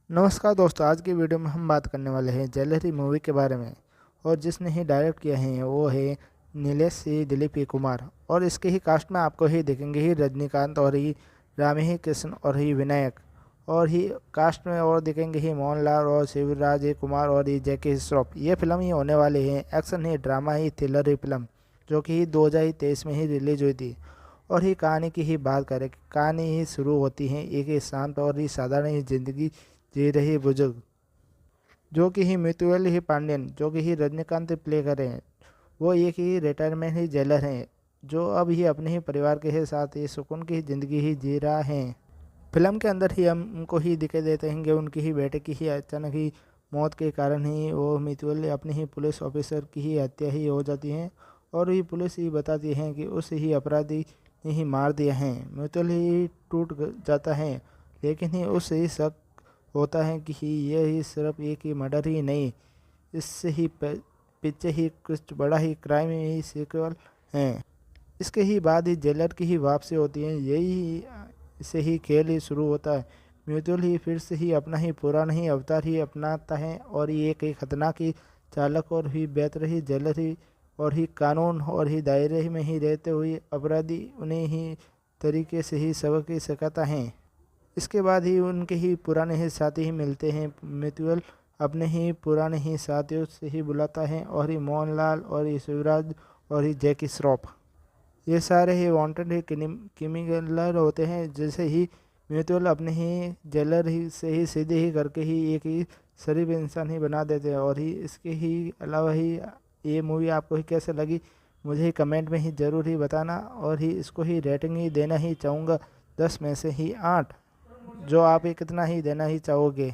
नमस्कार दोस्तों, आज की वीडियो में हम बात करने वाले हैं जेलरी मूवी के बारे में। और जिसने ही डायरेक्ट किया है वो है नीलेश सी दिलीप ई कुमार। और इसके ही कास्ट में आपको ही देखेंगे ही रजनीकांत और ही रामी कृष्ण और ही विनायक। और ही कास्ट में और देखेंगे ही मोहनलाल और शिवराज कुमार और ही जैकी श्रॉफ। ये फिल्म ही होने वाली है एक्शन ही ड्रामा ही थ्रिलर ही फिल्म, जो कि 2023 में ही रिलीज हुई थी। और ही कहानी की ही बात करें, कहानी ही शुरू होती है एक ही शांत और ही साधारण ही जिंदगी जी रही बुजुर्ग, जो कि ही म्यूचुअल ही पांड्यन, जो कि ही रजनीकांत प्ले कर रहे हैं। वो एक ही रिटायरमेंट ही जेलर हैं, जो अब ही अपने ही परिवार के ही साथ ही सुकून की ज़िंदगी ही जी रहा है। फिल्म के अंदर ही हम उनको ही दिखाई देते हैं कि उनकी ही बेटे की ही अचानक ही मौत के कारण ही वो म्यूचुअल अपने ही पुलिस ऑफिसर की ही हत्या ही हो जाती है। और ही पुलिस ही बताती है कि उस ही अपराधी ने ही मार दिया है। म्यूचुअल ही टूट जाता है, लेकिन ही उस ही शक होता है कि ये ही सिर्फ एक ही मर्डर ही नहीं, इससे ही पीछे ही कुछ बड़ा ही क्राइम ही सीक्वल है। इसके ही बाद ही जेलर की ही वापसी होती है। यही से ही खेल ही शुरू होता है। म्यूचुअल ही फिर से ही अपना ही पुराना ही अवतार ही अपनाता है और ये एक ही खतरनाक ही चालक और ही बेहतर ही जेलर ही और ही कानून और ही दायरे में ही रहते हुए अपराधी उन्हें ही तरीके से ही सबक ही सिखाता है। इसके बाद ही उनके ही पुराने ही साथी ही मिलते हैं। म्यूचुअल अपने ही पुराने ही साथियों से ही बुलाता है और ही मोहनलाल और ही शिवराज और ही जैकी श्रॉफ, ये सारे ही वांटेड ही क्रिमिनल होते हैं। जैसे ही म्यूचुअल अपने ही जेलर ही से ही सीधे ही करके ही एक ही शरीफ इंसान ही बना देते हैं। और ही इसके ही अलावा ही ये मूवी आपको ही कैसे लगी, मुझे ही कमेंट में ही ज़रूर ही बताना। और ही इसको ही रेटिंग ही देना ही चाहूँगा 10 में से ही 8, जो आप ये कितना ही देना ही चाहोगे।